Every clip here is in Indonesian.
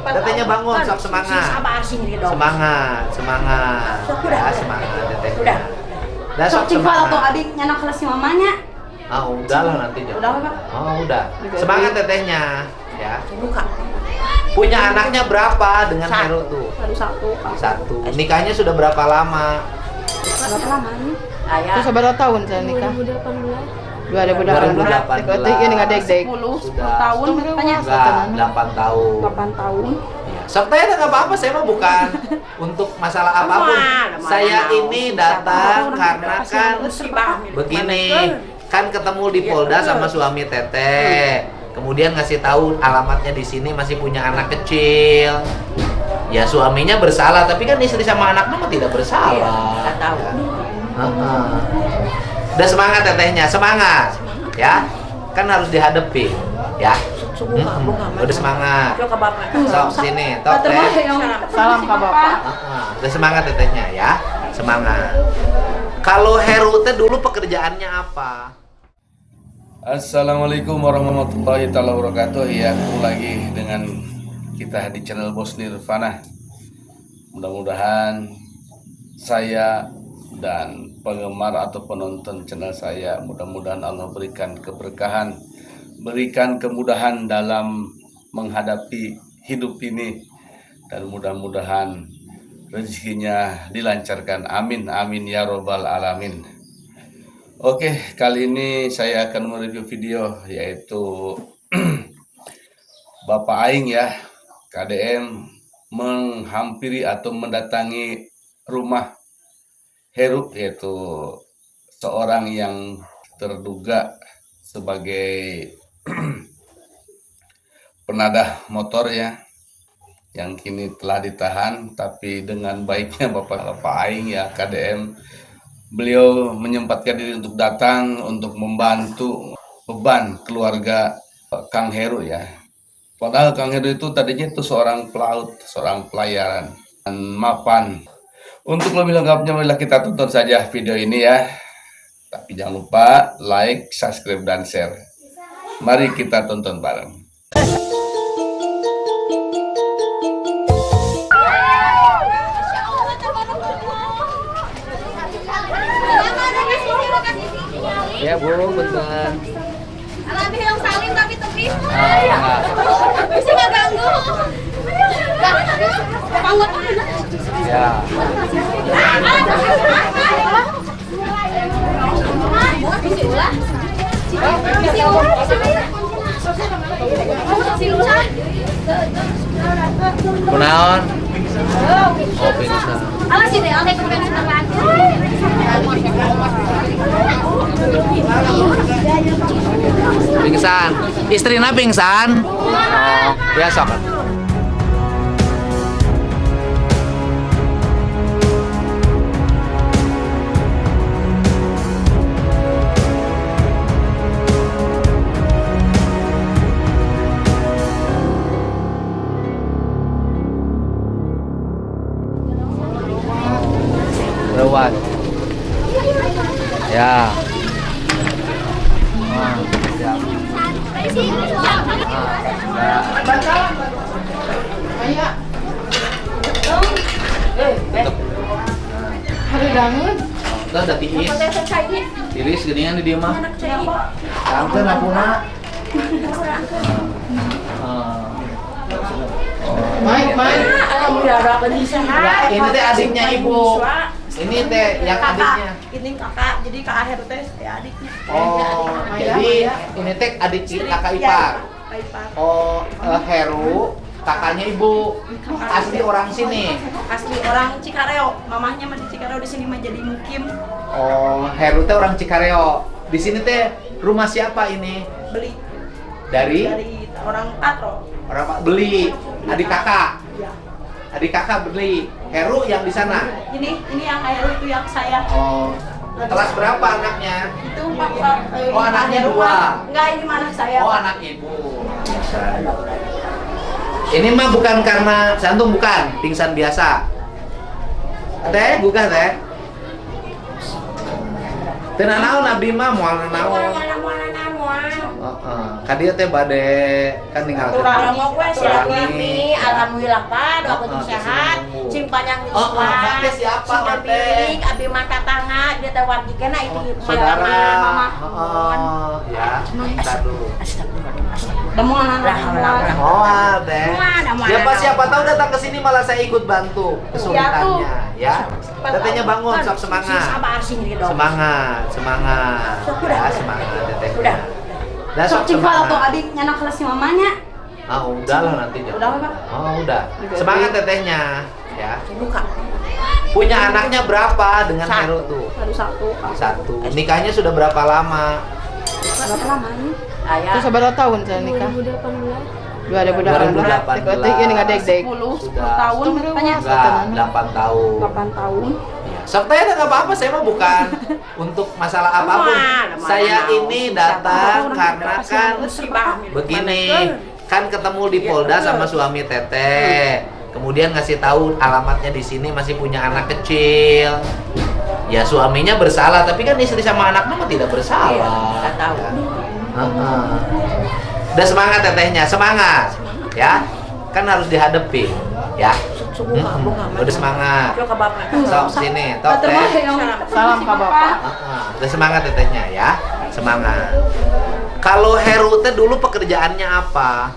Tetehnya bangun, sok semangat. Semangat, semangat. Ya, semangat teteh. Udah. Dah sok tinggal atau semangat. adiknya anak kelas mamanya. Ah, udahlah nanti jam. Udah, Pak. Oh, udah. Semangat tetehnya, ya. Buka. Punya anaknya berapa dengan Satu. Heru tuh? Baru satu. Satu. Nikahnya sudah berapa lama? Berapa lama nih? Ayah. Terus berapa tahun saya nikah? 2018. 2018. Ini nggak dek-dek. 10 tahun katanya. Enggak, 8 tahun. 8 tahun. Sok teh nggak apa-apa, saya mah bukan untuk masalah apapun. Saya ini datang karena kan begini, kan ketemu di Polda sama suami teteh. Kemudian ngasih tahu alamatnya di sini masih punya anak kecil. Ya suaminya bersalah, tapi kan istri sama anaknya mah tidak bersalah. Enggak tahu. Heeh. Udah semangat tetehnya, semangat. Ya. Kan harus dihadapi, ya. Udah semangat. Ke bapak. Sok sini, tok teh. Salam ke bapak. Udah semangat tetehnya ya. Semangat. Kalau Heru teh dulu pekerjaannya apa? Assalamualaikum warahmatullahi wabarakatuh. Ya, ketemu lagi dengan kita di channel Bos Nirvana. Mudah-mudahan saya dan penggemar atau penonton channel saya, mudah-mudahan Allah berikan keberkahan, berikan kemudahan dalam menghadapi hidup ini, dan mudah-mudahan rezekinya dilancarkan. Amin, amin ya robbal alamin. Oke, kali ini saya akan mereview video yaitu Bapak Aing ya, KDM menghampiri atau mendatangi rumah Heru, yaitu seorang yang terduga sebagai penadah motor ya, yang kini telah ditahan. Tapi dengan baiknya Bapak Aing ya, KDM, beliau menyempatkan diri untuk datang untuk membantu beban keluarga Kang Heru ya. Padahal Kang Heru itu tadinya itu seorang pelaut, seorang pelayaran dan mapan. Untuk lebih lengkapnya marilah kita tonton saja video ini ya. Tapi jangan lupa like, subscribe, dan share. Mari kita tonton bareng. Ya Bu, bentar. Alami yang salim tapi tepi. Ah, Bisa nggak ganggu? Panggut. ya. Kunaon? Oh, pingsan. Alas sih deh, alek kemudian sebentar lagi. Pingsan. Istrina pingsan. Oh, biasa kan. Lewat. Ya. Ya. Hari dangun. Udah ada tiis. Tiris geningan di dia mah. Sampai napuna. Main. Alhamdulillah ada kondisi sehat. Ini teh adiknya ibu. Ini teh yang adiknya. Ini kakak, jadi kak Aher teh saya adiknya. Oh, jadi ini teh adik kakak ipar. Kakak ipar. Oh, Heru, kakaknya ibu. Asli orang sini. Asli orang Cikareo, mamahnya mah di Cikareo, di sini mah jadi mukim. Oh, Heru teh orang Cikareo. Di sini teh rumah siapa ini? Beli Dari dari orang Patro. orang Pak beli. Adik kakak. Ya. Adik kakak beli. Heru yang di sana. Ini yang Aher itu yang saya. Oh, kelas berapa anaknya? Itu Oh, anaknya dua. Enggak, ini mana saya. Oh, anak ibu. Ini mah bukan karena jantung, bukan pingsan biasa. Teh, bukan teh. Teu naon abdi mah moal naon. Kan dia teh bade kan tinggal Kurang mau gue silaturahmi. Alhamdulillah Pak, doa betul sehat. Cing panjang Mak teh siapa Mak teh? Abi mata tangga dia teh wargi kena itu Saudara. mama. Ya. Bentar dulu. Oh, teh. Siapa tahu datang ke sini malah saya ikut bantu kesulitannya, ya. Tetehnya bangun, sok semangat. Sabar sini dong. Semangat. Ya, semangat teteh. Udah. Dah sok Cing kalau tuh semangat. adik nyanak kelas si mamanya. Udahlah nanti. Udah apa? Udah. Semangat tetehnya, ya. Buka. Punya anaknya berapa dengan Satu. Heru tuh? Baru satu. Nikahnya sudah berapa lama? Berapa lamanya? Ayah. Terus berapa tahun saya nikah? 2018. 2018. Ini nggak dek-dek. 10 Sudah. tahun tanya. Enggak, 8 tahun. 8 tahun. Sok teh nggak apa-apa, saya mah bukan untuk masalah apapun. Saya ini datang karena kan begini, kan ketemu di Polda sama suami teteh. Kemudian ngasih tahu alamatnya di sini masih punya anak kecil. Ya suaminya bersalah, tapi kan istri sama anaknya mah tidak bersalah. Nggak tahu. Udah semangat tetehnya, semangat. Ya, kan harus dihadapi. Ya. Udah semangat. Coba ke bapak. Sok sini, tok teh. Salam ke bapak. Udah semangat tetehnya ya, semangat. Kalau Heru teh dulu pekerjaannya apa?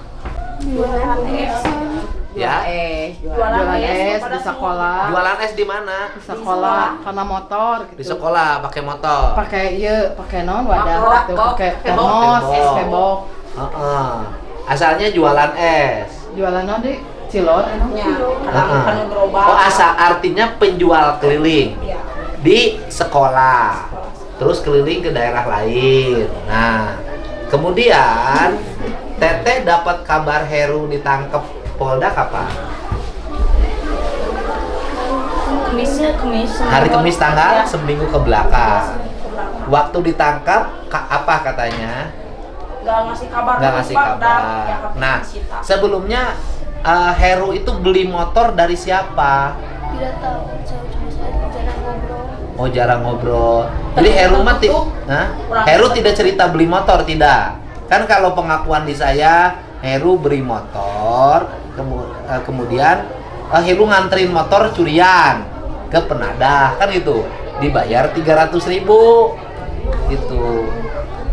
Ya, Jualan es di sekolah. jualan es di mana? Di sekolah karena motor Di gitu. sekolah pakai motor. Pakai non wadah tuh, pakai termos, es kebok. Asalnya jualan es. Jualan non di Cilor. Oh, artinya penjual keliling di sekolah, terus keliling ke daerah lain. Nah, kemudian Teteh dapat kabar Heru ditangkap Polda kapan? Kemis. Hari Kamis tanggal seminggu ke belakang. Waktu ditangkap apa katanya? Nggak ngasih kabar. Nggak ngasih kabar. Nah, sebelumnya Heru itu beli motor dari siapa? Tidak tahu, saya jarang ngobrol. Oh, jarang ngobrol. Jadi Heru mah Heru tidak cerita beli motor, tidak. Kan kalau pengakuan di saya, Heru beli motor, kemudian Heru nganterin motor curian ke penadah, kan gitu. Dibayar 300.000 gitu.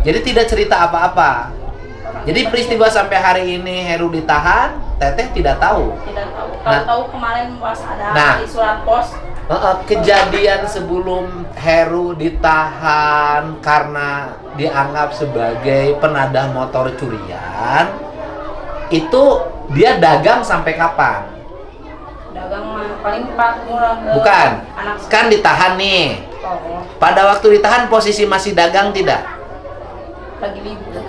Jadi tidak cerita apa-apa. Jadi peristiwa sampai hari ini Heru ditahan, Teteh tidak tahu. Tidak tahu. Kalau tahu kemarin pas ada di surat pos. Kejadian sebelum Heru ditahan karena dianggap sebagai penadah motor curian, itu dia dagang sampai kapan? Dagang paling murah. Bukan, kan ditahan nih. Pada waktu ditahan posisi masih dagang tidak? Lagi libur.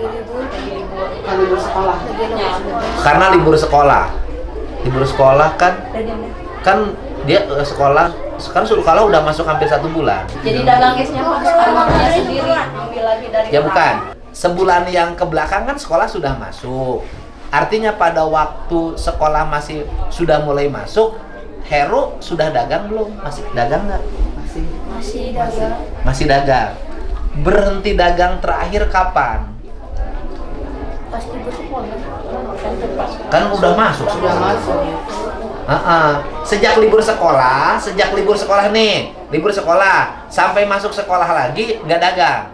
Libur sekolah. Karena libur sekolah. Libur sekolah kan dia sekolah kan sekolah udah masuk hampir 1 bulan. Jadi dagang esnya harusnya sendiri ambil lagi dari Ya bukan, sebulan yang ke belakang kan sekolah sudah masuk. Artinya pada waktu sekolah masih sudah mulai masuk, Heru sudah dagang belum? Masih dagang nggak? Masih dagang. Masih dagang. Berhenti dagang terakhir kapan? Pasti bersekolah. Kan udah masuk. Sudah masuk. Sejak libur sekolah nih, libur sekolah sampai masuk sekolah lagi nggak dagang.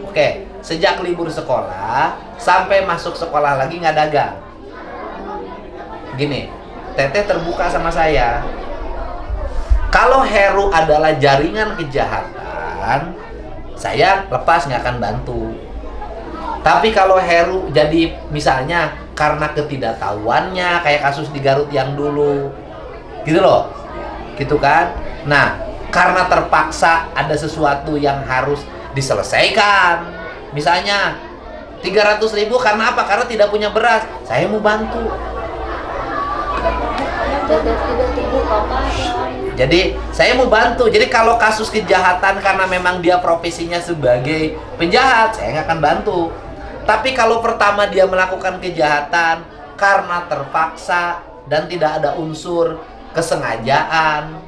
Oke, sejak libur sekolah sampai masuk sekolah lagi nggak dagang. Gini, Teteh terbuka sama saya. Kalau Heru adalah jaringan kejahatan, saya lepas nggak akan bantu. Tapi kalau Heru jadi misalnya karena ketidaktahuannya kayak kasus di Garut yang dulu, gitu loh, gitu kan? Nah, karena terpaksa ada sesuatu yang harus diselesaikan, misalnya 300.000 karena apa? Karena tidak punya beras, saya mau bantu. Jadi saya mau bantu. Jadi kalau kasus kejahatan karena memang dia profesinya sebagai penjahat, saya nggak akan bantu. Tapi kalau pertama dia melakukan kejahatan karena terpaksa dan tidak ada unsur kesengajaan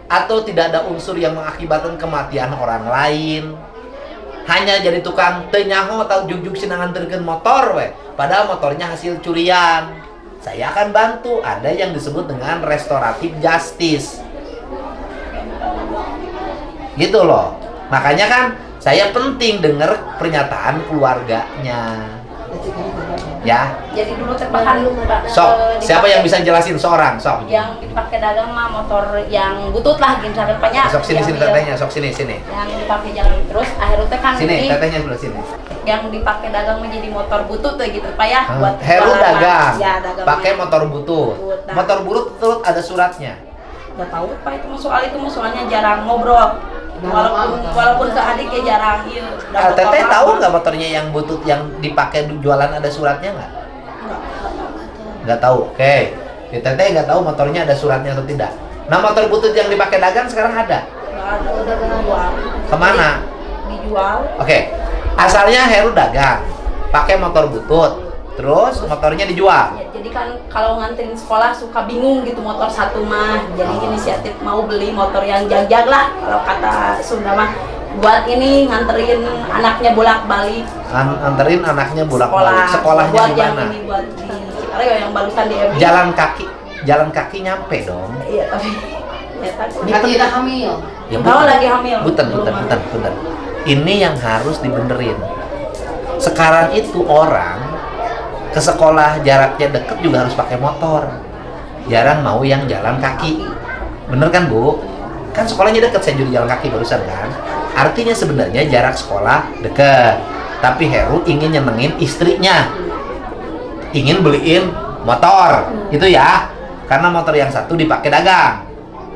atau tidak ada unsur yang mengakibatkan kematian orang lain, hanya jadi tukang teu nyaho atau jugjug sina nganterkeun motor we. Padahal motornya hasil curian. Saya akan bantu. Ada yang disebut dengan restoratif justice. Gitu loh. Makanya kan saya penting dengar pernyataan keluarganya. Ya. Jadi dulu terpakan Sok, siapa yang bisa jelasin seorang? Sok. yang dipakai dagang mah motor yang butut lah gitu misalkan banyak. Sok sini tetehnya, sok sini. Yang dipakai jalan terus akhirnya teh kan Sini, ini tetehnya sebelah sini. yang dipakai dagang menjadi motor butut tuh gitu Pak ya buat Heru jualan, dagang. ya, dagang Pakai motor butut. Nah. Motor butut ada suratnya. Nggak tahu Pak itu mah soalnya jarang ngobrol. Walaupun ke adik ya jarang iya. Teteh tahu nggak motornya yang butut yang dipakai jualan ada suratnya nggak? Nggak tahu. Oke. Teteh nggak tahu motornya ada suratnya atau tidak. Nah, motor butut yang dipakai dagang sekarang ada. Udah dijual. Kemana? Dijual. Oke. Asalnya Heru dagang, pakai motor butut. Terus motornya dijual. Ya, jadi kan kalau nganterin sekolah suka bingung gitu motor satu mah. Jadi inisiatif mau beli motor yang jag-jag lah kalau kata Sunda mah. Buat ini nganterin anaknya bolak-balik. Anterin anaknya bolak-balik. Sekolahnya buat di yang mana? ini buat di Cikareo yang barusan di MI. Jalan kaki nyampe dong. Iya tapi ya tadi. Lagi udah hamil. Ya, Kalau lagi hamil. Punten. Ini yang harus dibenerin. Sekarang itu orang ke sekolah jaraknya deket juga harus pakai motor. Jarang mau yang jalan kaki. Bener kan Bu? Kan sekolahnya deket, saya juga jalan kaki barusan kan. Artinya sebenarnya jarak sekolah deket. Tapi Heru ingin nyenengin istrinya. Ingin beliin motor. Itu ya. Karena motor yang satu dipakai dagang.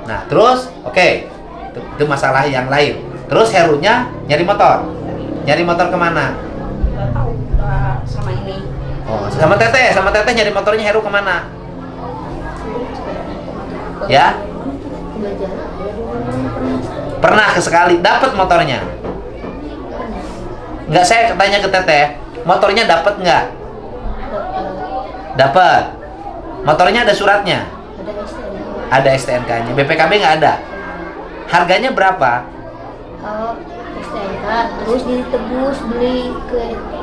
Nah terus oke. Itu masalah yang lain. Terus Herunya nyari motor. Nyari motor kemana? Nggak tahu sama ini. Oh, sama teteh nyari motornya Heru kemana? Ya? Pernah sekali dapat motornya? Nggak, saya tanya ke teteh, motornya dapat nggak? Dapat. Motornya ada suratnya? Ada STNK-nya. BPKB nggak ada? Harganya berapa? STNK terus ditebus beli ke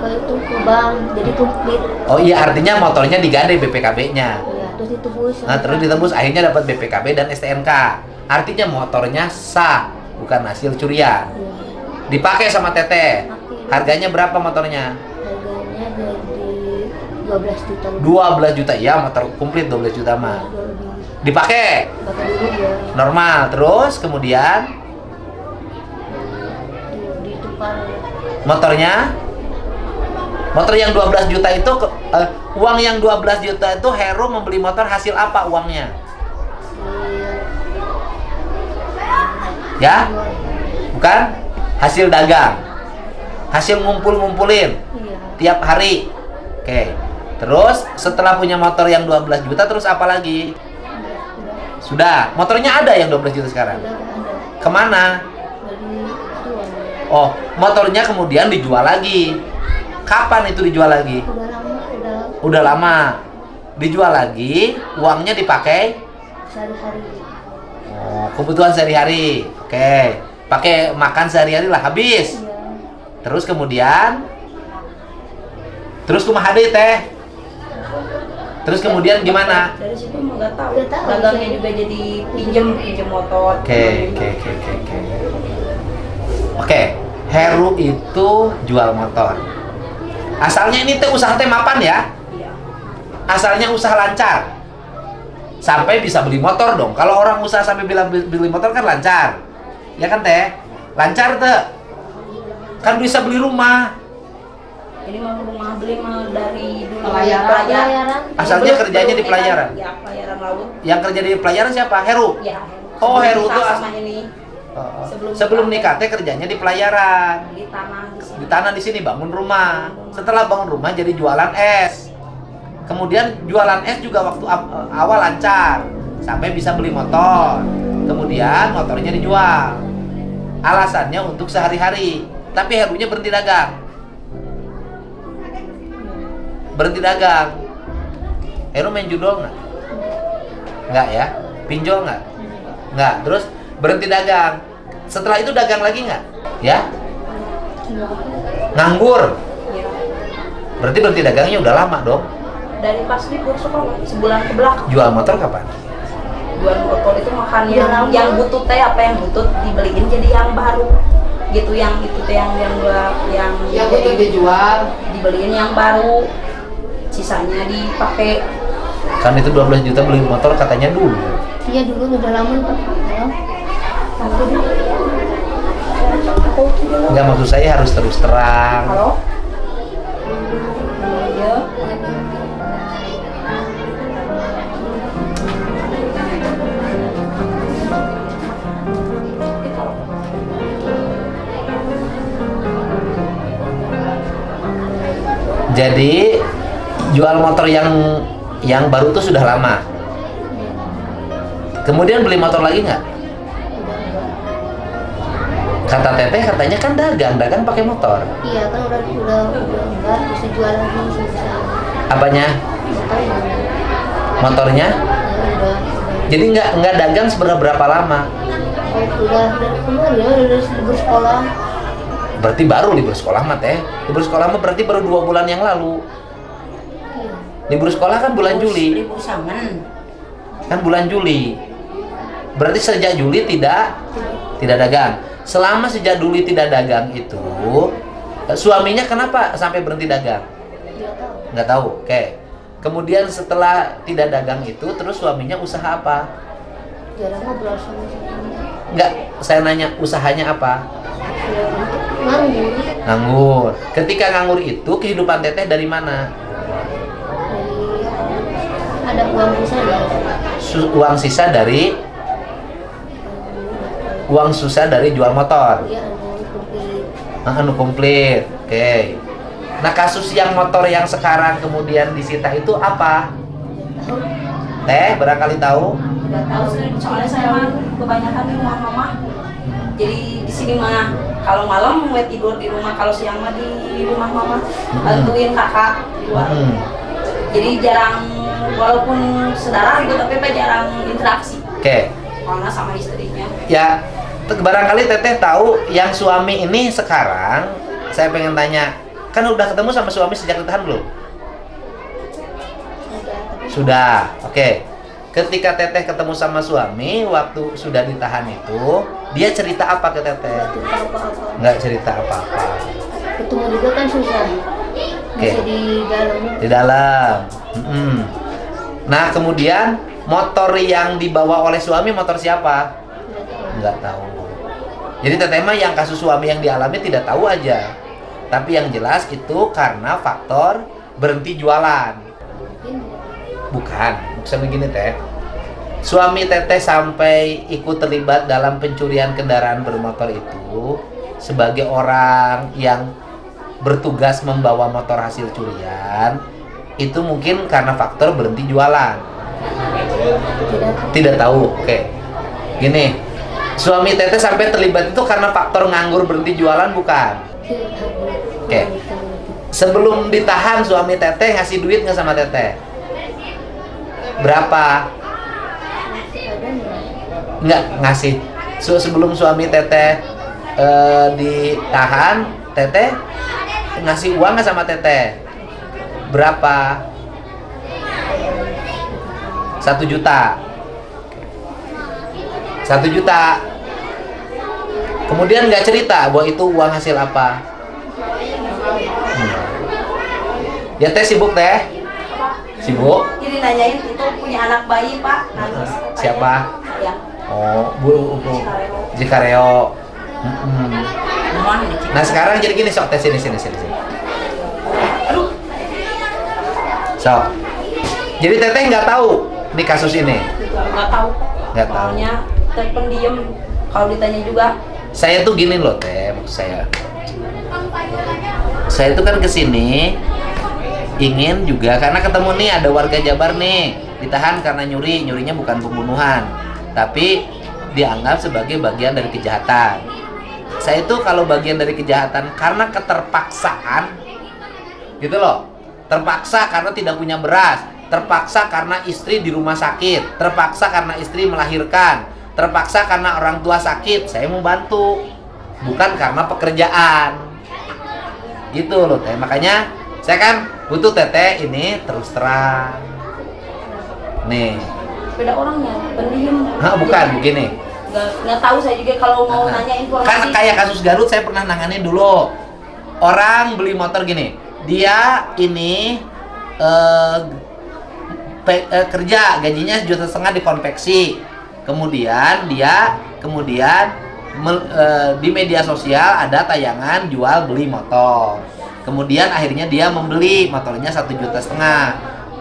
itu ke bank jadi komplit. Oh iya, artinya motornya digade BPKB-nya. Ya, terus ditebus. Nah, terus ditembus akhirnya dapat BPKB dan STNK. Artinya motornya sah, bukan hasil curian. Ya, Dipakai sama teteh. Harganya berapa motornya? harganya dari 12 juta. 12 juta. Ya, motor komplit 12 juta mah. Dipakai Pakai dulu ya. normal. Terus kemudian Ditukar. Motor yang 12 juta itu uang yang 12 juta itu Heru membeli motor hasil apa uangnya? Ya? Bukan? Hasil dagang. Hasil ngumpulin Iya. tiap hari. Oke. Terus setelah punya motor yang 12 juta terus apa lagi? Sudah. Motornya ada yang 12 juta sekarang. Udah ada Kemana? dari jual. Oh, motornya kemudian dijual lagi. Kapan itu dijual lagi? Udah lama Udah lama. Dijual lagi, uangnya dipakai sehari-hari. oh, kebutuhan sehari-hari. Oke. Pakai makan sehari-hari lah habis. Iya. Terus kemudian kumaha deui teh? Terus kemudian gimana? Dari situ mau nggak tahu. Nggak tahu. Dagangnya juga jadi pinjem motor. Oke. Oke, Heru itu jual motor. Asalnya ini teh usaha teh mapan ya. Iya. Asalnya usaha lancar. Sampai bisa beli motor dong. Kalau orang usaha sampai beli motor kan lancar. Ya kan teh? Lancar teh. Kan bisa beli rumah. Ini mau rumah beli mah dari dulu Pelayaran. Asalnya kerjanya di pelayaran. Ya, pelayaran laut. Yang kerja di pelayaran siapa? Heru. Ya. Oh, Heru nikah tuh sama ini sebelum nikah teh kerjanya di pelayaran. di tanah di sini. Di tanah di sini bangun rumah. Setelah bangun rumah jadi jualan es. Kemudian jualan es juga waktu awal lancar sampai bisa beli motor. Kemudian motornya dijual. Alasannya untuk sehari-hari. Tapi Herunya berhenti dagang. Berhenti dagang. Heru main judol nggak? Nggak ya? Pinjol nggak? Nggak. Terus berhenti dagang. Setelah itu dagang lagi nggak? Ya? Nganggur. Ya. Berarti berhenti dagangnya udah lama dong. Dari pas libur sekolah, sebulan ke belakang. Jual motor kapan? Jual motor itu makan yang butut teh, apa yang butut dibeliin jadi yang baru. Gitu yang itu teh yang butuh dijual. dibeliin yang baru. Sisanya dipakai. Kan itu 12 juta beli motor katanya dulu. Iya dulu udah lama Pak. Enggak, maksud saya harus terus terang. Halo? Ya. Jadi jual motor yang baru tuh sudah lama. Kemudian beli motor lagi nggak? Kata Teteh katanya kan dagang pakai motor. Iya kan udah enggak bisa jual lagi susah. Apanya? Motornya? Ya, udah. Jadi nggak dagang berapa lama? Udah kemarin udah libur sekolah. Berarti baru libur sekolah mah Teh. Libur sekolah mah berarti baru 2 bulan yang lalu. Libur sekolah kan bulan Juli. Libur saman. Kan bulan Juli. Berarti sejak Juli tidak dagang. Selama sejak Juli tidak dagang itu, suaminya kenapa sampai berhenti dagang? Nggak tahu. Oke. Kemudian setelah tidak dagang itu, terus suaminya usaha apa? Jarang ngobrol sama saya. Nggak, saya nanya usahanya apa? Nganggur. Nganggur. Ketika nganggur itu kehidupan Teteh dari mana? Ada uang sisa ya. Uang sisa dari jual motor. Iya komplit. Anu komplit. Oke. Nah, kasus yang motor yang sekarang kemudian disita itu apa? Tahu? Teh barangkali tahu? Nggak tahu sih, soalnya saya mah kebanyakan di rumah mama. Jadi di sini mah kalau malam gue tidur di rumah, kalau siang mah di rumah mama bantuin kakak di luar. Jadi jarang, walaupun saudara gitu tapi jarang interaksi. Oke. Karena sama istrinya. Ya, barangkali Teteh tahu yang suami ini sekarang, saya pengen tanya, kan udah ketemu sama suami sejak ditahan belum? Sudah. Oke. Ketika Teteh ketemu sama suami waktu sudah ditahan itu, dia cerita apa ke Teteh? Apa-apa. Nggak cerita apa-apa. Ketemu juga kan susah. Masih di dalam. Di dalam. Nah, kemudian motor yang dibawa oleh suami motor siapa? Nggak tahu. Jadi Teteh mah yang kasus suami yang dialami tidak tahu aja. Tapi yang jelas itu karena faktor berhenti jualan. Bukan, maksudnya begini Teh. Suami Teteh sampai ikut terlibat dalam pencurian kendaraan bermotor itu sebagai orang yang bertugas membawa motor hasil curian, itu mungkin karena faktor berhenti jualan. Tidak tahu. Oke. Gini, suami Teteh sampai terlibat itu karena faktor nganggur berhenti jualan bukan? Oke. Sebelum ditahan suami Teteh ngasih duit nggak sama Teteh? Berapa? Nggak ngasih. Sebelum suami Teteh ditahan, Teteh ngasih uang nggak sama Teteh? Berapa? 1 juta. 1 juta. Kemudian nggak cerita bahwa itu uang hasil apa? Ya Teh sibuk Teh? Sibuk? Jadi nanyain itu punya anak bayi Pak. Nangis. Siapa? Saya. Oh, Bu Jikareo. Nah sekarang jadi gini sok Teh sini. Sok. Jadi Teteh nggak tahu nih kasus ini. Nggak tahu. Nggak tahu. Soalnya Teh pendiam. Kalau ditanya juga. Saya tuh gini loh Teh, maksud saya tuh kan kesini ingin juga karena ketemu nih ada warga Jabar nih ditahan karena nyurinya bukan pembunuhan tapi dianggap sebagai bagian dari kejahatan. Saya itu kalau bagian dari kejahatan karena keterpaksaan gitu loh, terpaksa karena tidak punya beras, terpaksa karena istri di rumah sakit, terpaksa karena istri melahirkan, terpaksa karena orang tua sakit, saya mau bantu bukan karena pekerjaan. Gitu loh teh. Makanya saya kan butuh teteh ini terus terang. Nih. Beda orangnya, pendiam. Bukan begini. Nggak tahu saya juga kalau mau nanya informasi. Kan kayak kasus Garut saya pernah nanganin dulu. Orang beli motor gini. Dia ini kerja gajinya 1,5 juta di konveksi. Kemudian dia di media sosial ada tayangan jual beli motor. Kemudian akhirnya dia membeli motornya 1,5 juta.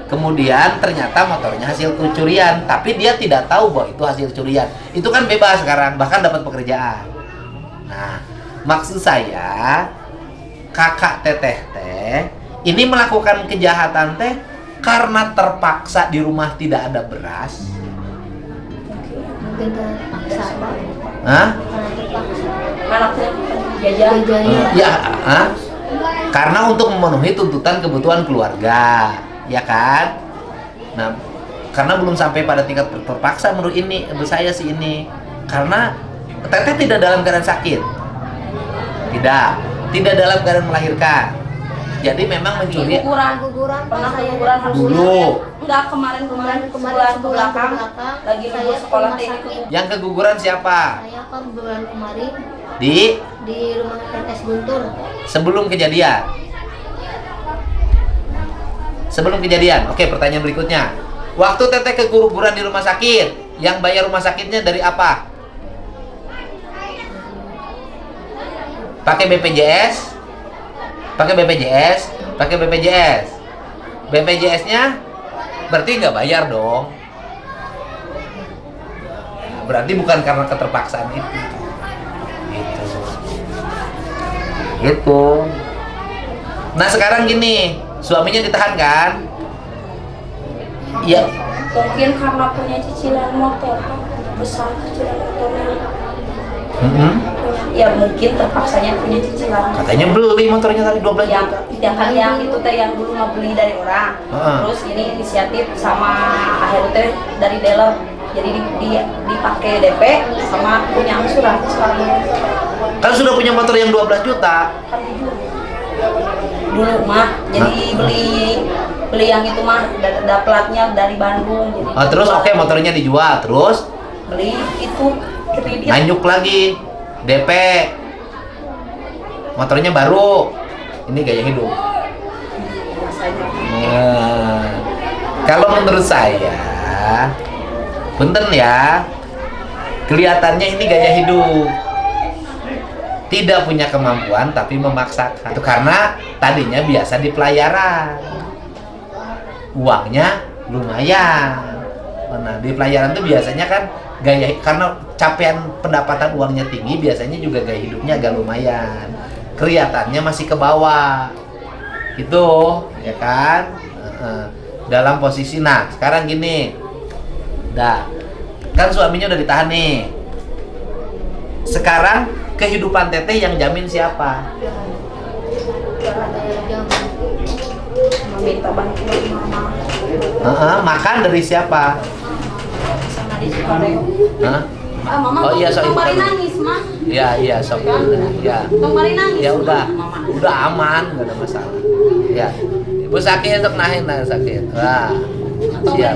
Kemudian ternyata motornya hasil curian, tapi dia tidak tahu bahwa itu hasil curian. Itu kan bebas sekarang, bahkan dapat pekerjaan. Nah, maksud saya kakak teteh teh ini melakukan kejahatan teh karena terpaksa di rumah tidak ada beras. Mungkin terpaksa. Hah? Anaknya jajan. Ya, karena untuk memenuhi tuntutan kebutuhan keluarga, ya kan? Nah, karena belum sampai pada tingkat terpaksa menurut saya sih ini. Karena teteh tidak dalam keadaan sakit. Tidak dalam keadaan melahirkan. Jadi memang mencuri. Guguran Pernah saya guguran harus dulu. Enggak kemarin sebulan ke belakang lagi libur sekolah teknik. Yang keguguran siapa? Saya kan bulan kemarin Di rumah tetes Guntur. sebelum kejadian. Sebelum kejadian. Oke, pertanyaan berikutnya. Waktu teteh keguguran di rumah sakit, yang bayar rumah sakitnya dari apa? Pakai BPJS? Pakai BPJS? Pakai BPJS? BPJS-nya berarti nggak bayar dong. Berarti bukan karena keterpaksaan itu. Gitu. Nah sekarang gini, suaminya ditahan kan? Iya. Mungkin karena punya cicilan motor besar cicilan motornya. Ya mungkin terpaksanya punya cicilan. Katanya beli motornya tadi 12 Yang juta. jangan yang itu teh yang dulu mau beli dari orang. Terus ini inisiatif sama akhir teh dari dealer. Jadi dipakai DP sama punya angsuran sekarang. Kan sudah punya motor yang 12 juta. Kan dulu mah jadi beli yang itu mah ada platnya dari Bandung. Jadi Terus oke, motornya dijual, terus beli itu kredit. nanyuk lagi DP. Motornya baru. Ini gaya hidup. Nah, kalau menurut saya, punten ya, kelihatannya ini gaya hidup. Tidak punya kemampuan tapi memaksakan. Itu karena tadinya biasa di pelayaran. Uangnya lumayan. Nah, di pelayaran tuh biasanya kan karena capaian pendapatan uangnya tinggi, biasanya juga gaya hidupnya agak lumayan. Kelihatannya masih ke bawah. Gitu, ya kan? Dalam posisi sekarang gini. Kan suaminya udah ditahan nih. Sekarang kehidupan teteh yang jamin siapa? Meminta bantuan mama. Makan dari siapa? Sama di Cikareng. Mama Oh iya, sok kemarin ibu. nangis mah. Iya, sok. Ya. Kemarin nangis. Ya udah. Mama. Udah aman, nggak ada masalah. Ya. Ibu sakit, sok nahin sakit. Wah. Siap.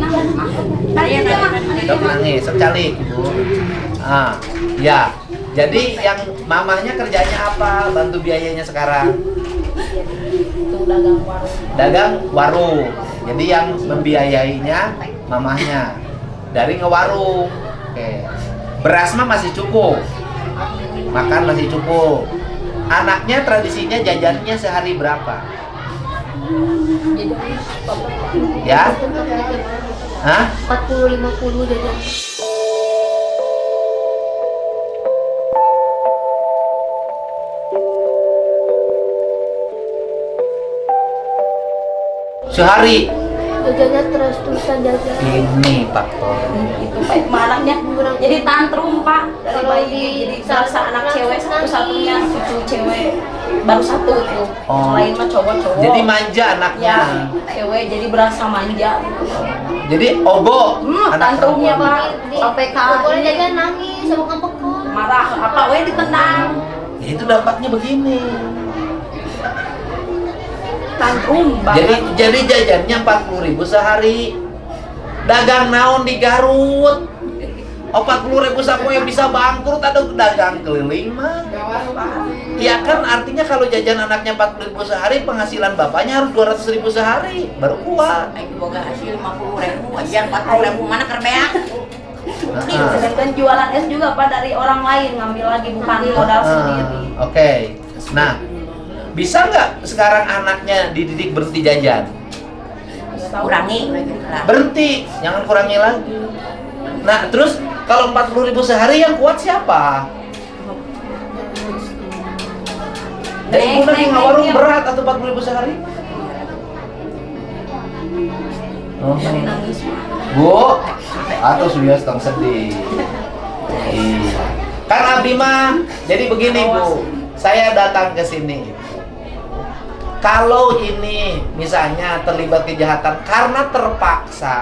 Sok nangis, sok calik, Ibu. Ya. Jadi yang mamahnya kerjanya apa? Bantu biayanya sekarang? Itu dagang warung. Dagang warung. Jadi yang membiayainya mamahnya dari ngewarung. Oke. Beras mah masih cukup. Makan masih cukup. Anaknya tradisinya jajannya sehari berapa? Ya? Hah? 40-50 jajan. Sehari. Jajannya terus-terusan jajan. Ini faktor. Itu Pak anaknya jadi tantrum Pak dari bayi jadi salsa anak cewek satu-satunya cucu cewek baru satu itu. Yang lain mah cowok-cowok. Jadi manja anaknya. Ya, cewek jadi berasa manja. Jadi ogo anak tantrumnya perempuan. Pak sampai Boleh kali jajan nangis sama kampekon. marah apa ditendang. Ya, itu dampaknya begini. tantrum Jadi jajannya 40.000 sehari. Dagang naon di Garut? 40.000 saku yang bisa bangkrut atau dagang keliling mah? Ya kan artinya kalau jajan anaknya 40.000 sehari, penghasilan bapaknya harus 200.000 sehari baru kuat. Aing boga hasil 50.000 aja 40.000 mana kerbeak. Sedangkan jualan es juga Pak dari orang lain, ngambil lagi bukan modal sendiri. Oke. Nah, bisa nggak sekarang anaknya dididik berhenti jajan? Kurangi gitu lah. Berhenti, jangan kurangi lagi. Nah, terus kalau 40.000 sehari yang kuat siapa? Ibu lagi ngawarung berat atau 40.000 sehari? Oh. Nangis. Bu, atau sudah sedang sedih. Iya. Kan Abi mah, jadi begini Bu, saya datang ke sini. Kalau ini misalnya terlibat kejahatan karena terpaksa,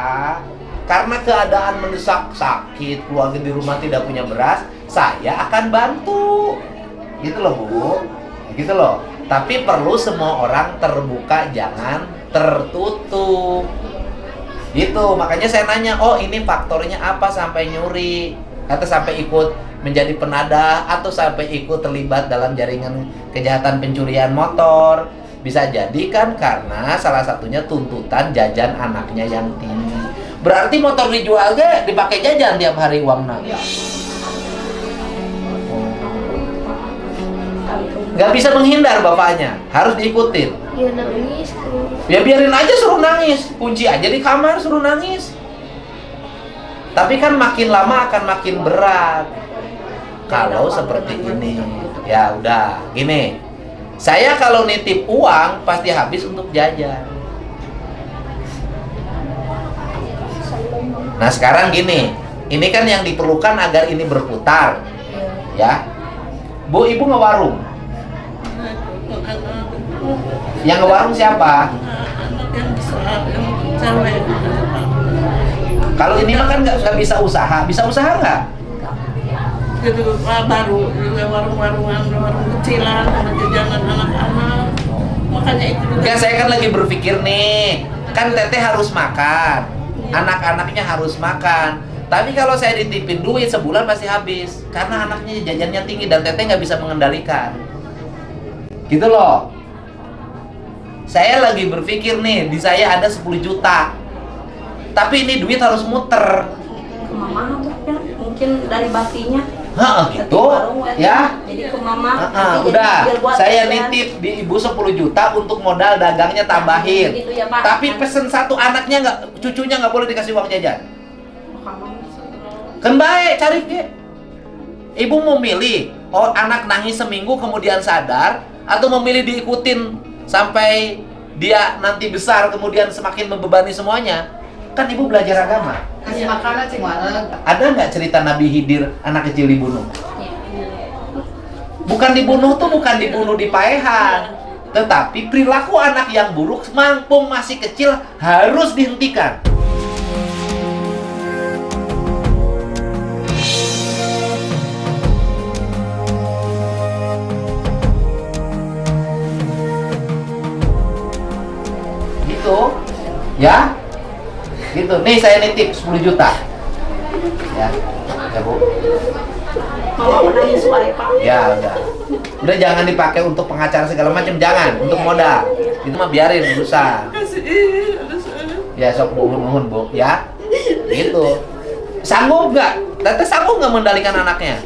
karena keadaan mendesak, sakit, keluarga di rumah tidak punya beras, saya akan bantu. Gitu loh Bu, gitu loh. Tapi perlu semua orang terbuka, jangan tertutup. Gitu, makanya saya nanya, oh ini faktornya apa sampai nyuri? Atau sampai ikut menjadi penadah, atau sampai ikut terlibat dalam jaringan kejahatan pencurian motor. Bisa jadi kan karena salah satunya tuntutan jajan anaknya yang tinggi. Berarti motor dijual ge dipakai jajan tiap hari uangnya. Gak bisa menghindar bapaknya, harus diikutin. Ya nangis. Ya biarin aja, suruh nangis, kunci aja di kamar, suruh nangis. Tapi kan makin lama akan makin berat kalau seperti ini. Ya udah, gini. Saya kalau nitip uang pasti habis untuk jajan. Nah sekarang gini, ini kan yang diperlukan agar ini berputar, ya. Bu, ibu ngewarung. Yang ngewarung siapa? Kalau ini mah kan nggak bisa usaha nggak? Itu baru warung kecilan, jajanan anak-anak. Makanya itu juga. Ya saya kan lagi berpikir nih, kan teteh harus makan, anak-anaknya harus makan. Tapi kalau saya ditipin duit sebulan pasti habis, karena anaknya jajannya tinggi dan teteh nggak bisa mengendalikan. Gitu loh. Saya lagi berpikir nih, di saya ada 10 juta. Tapi ini duit harus muter. Ke mama mungkin dari baktinya. Gitu. Ya. Jadi ke mama. Udah. Saya nitip di ibu 10 juta untuk modal dagangnya tambahin. Gitu ya, Pak. Tapi pesen satu anaknya cucunya nggak boleh dikasih uang jajan. Kan baik, cari ke. Ibu mau milih, oh anak nangis seminggu kemudian sadar, atau memilih diikutin sampai dia nanti besar kemudian semakin membebani semuanya. Kan ibu belajar agama. Kasih makanan sih mana? Ada nggak cerita Nabi Khidir anak kecil dibunuh? Bukan dibunuh tuh bukan dibunuh di paehan, tetapi perilaku anak yang buruk mumpung masih kecil harus dihentikan. Gitu, ya. Gitu, nih saya nitip 10 juta. Ya, ya Bu. Mama menangis wae, Pak. Ya udah jangan dipakai untuk pengacara segala macam, jangan untuk modal. Itu mah biarin urusan. Ya sok mohon Bu, ya. Gitu. Sanggup nggak? Teteh sanggup nggak mengendalikan anaknya?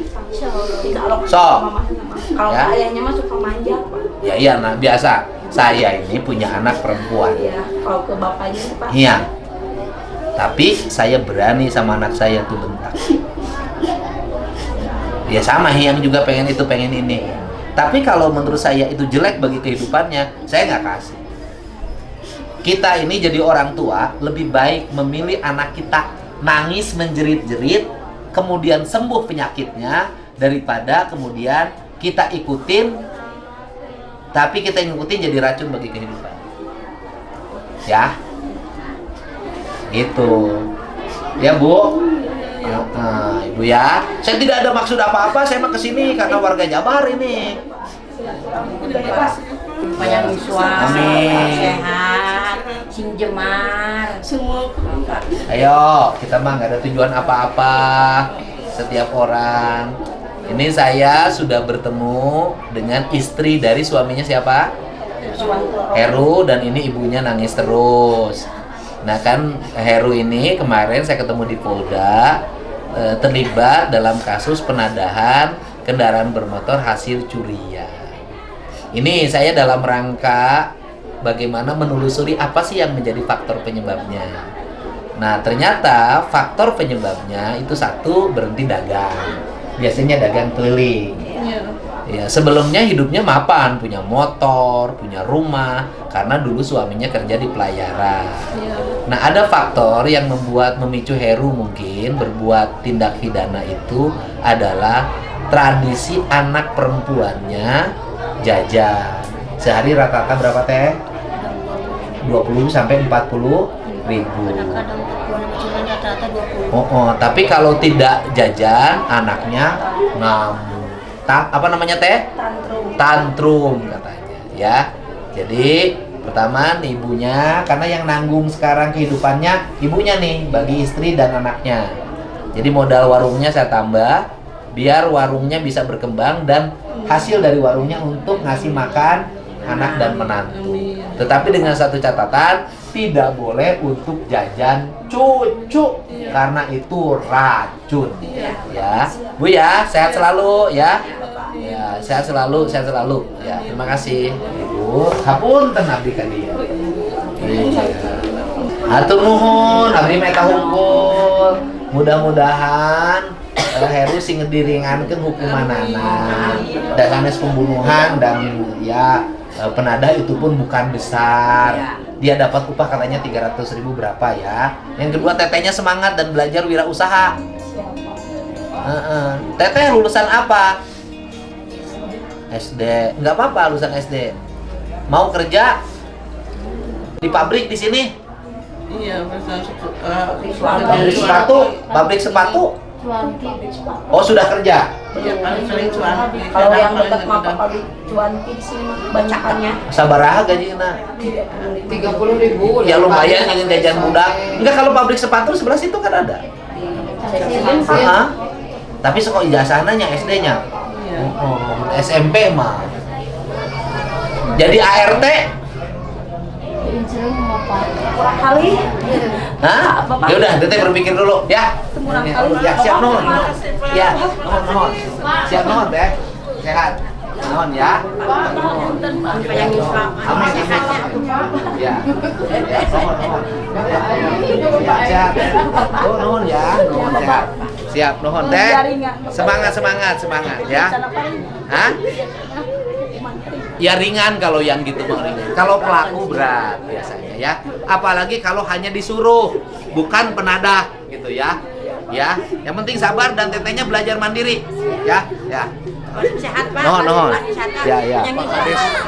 So, Kalau ya. ayahnya mah suka manja, Pak. Ya iya, nah biasa. Saya ini punya anak perempuan. Iya, kalau ke bapaknya Pak. Iya. Tapi saya berani sama anak saya tuh bentak. Ya sama yang juga pengen itu pengen ini. Tapi kalau menurut saya itu jelek bagi kehidupannya, saya nggak kasih. Kita ini jadi orang tua lebih baik memilih anak kita nangis menjerit-jerit, kemudian sembuh penyakitnya daripada kemudian kita ikutin, tapi kita ngikutin jadi racun bagi kehidupan. Ya. Gitu ya Bu. Nah, Ibu ya, saya tidak ada maksud apa-apa, saya mah kesini karena warga Jabar ini. Panjang suara, Amin. sehat, sing jemar. Semua Ayo, kita mah nggak ada tujuan apa-apa. Setiap orang. Ini saya sudah bertemu dengan istri dari suaminya siapa? Heru, dan ini ibunya nangis terus. Nah kan Heru ini kemarin saya ketemu di Polda, terlibat dalam kasus penadahan kendaraan bermotor hasil curian. Ini saya dalam rangka bagaimana menelusuri apa sih yang menjadi faktor penyebabnya. Nah ternyata faktor penyebabnya itu satu, berhenti dagang. Biasanya dagang keliling. Ya, sebelumnya hidupnya mapan, punya motor, punya rumah, karena dulu suaminya kerja di pelayaran. Nah, ada faktor yang memicu Heru mungkin berbuat tindak pidana itu adalah tradisi anak perempuannya jajan. Sehari rata-rata berapa teh? 20 sampai 40 ribu. Kadang-kadang cuma rata-rata 20. Tapi kalau tidak jajan, anaknya ngamuk. Apa namanya teh? Tantrum katanya, ya. Jadi pertama ibunya, karena yang nanggung sekarang kehidupannya ibunya nih, bagi istri dan anaknya. Jadi modal warungnya saya tambah, biar warungnya bisa berkembang dan hasil dari warungnya untuk ngasih makan anak dan menantu. Tetapi dengan satu catatan, tidak boleh untuk jajan cucu karena itu racun. Ya, Bu ya, sehat selalu ya. Ya, sehat selalu, sehat selalu. Ya, terima kasih Ibu. Hapunten abdi ka dieu. Iya. Hatur nuhun, abdi meta hukum. Mudah-mudahan Heru sing diringankeun hukumanana. Dan sanes pembunuhan dan ya penadah itu pun bukan besar. Dia dapat upah katanya 300.000 berapa ya. Yang kedua tetehnya semangat dan belajar wirausaha. Teteh lulusan apa? SD. Nggak apa-apa lulusan SD. Mau kerja di pabrik di sini? iya masa Pabrik sepatu, pabrik sepatu. Oh, sudah kerja. Iya paling sering cuanki. Kalau yang dekat mah pabrik cuanki di sini mah bacaannya Sabaraha gajinya? 30.000. Ya lumayan ingin jajan budak. Enggak, kalau pabrik sepatu sebelah situ kan ada. Tapi sekolah ijazahnya SD-nya. SMP mah. Jadi ART? kurang kali. Hah? Ya udah, Teteh berpikir dulu ya. Ya, siap non. Ya, non. Siap non teh. Sehat. Non ya. Panjang suara, Amin. Ya. Ya, non. Ya, sehat. Oh, non ya. Non sehat. Siap, non teh. Semangat ya. Hah? Ya ringan kalau yang gitu mah ringan. Kalau pelaku berat biasanya ya. Apalagi kalau hanya disuruh, bukan penadah gitu ya. Ya, yang penting sabar dan tetehnya belajar mandiri ya. Ya. sehat Pak. Nuhun. Sehat, Pak. Ya. Panjang suara.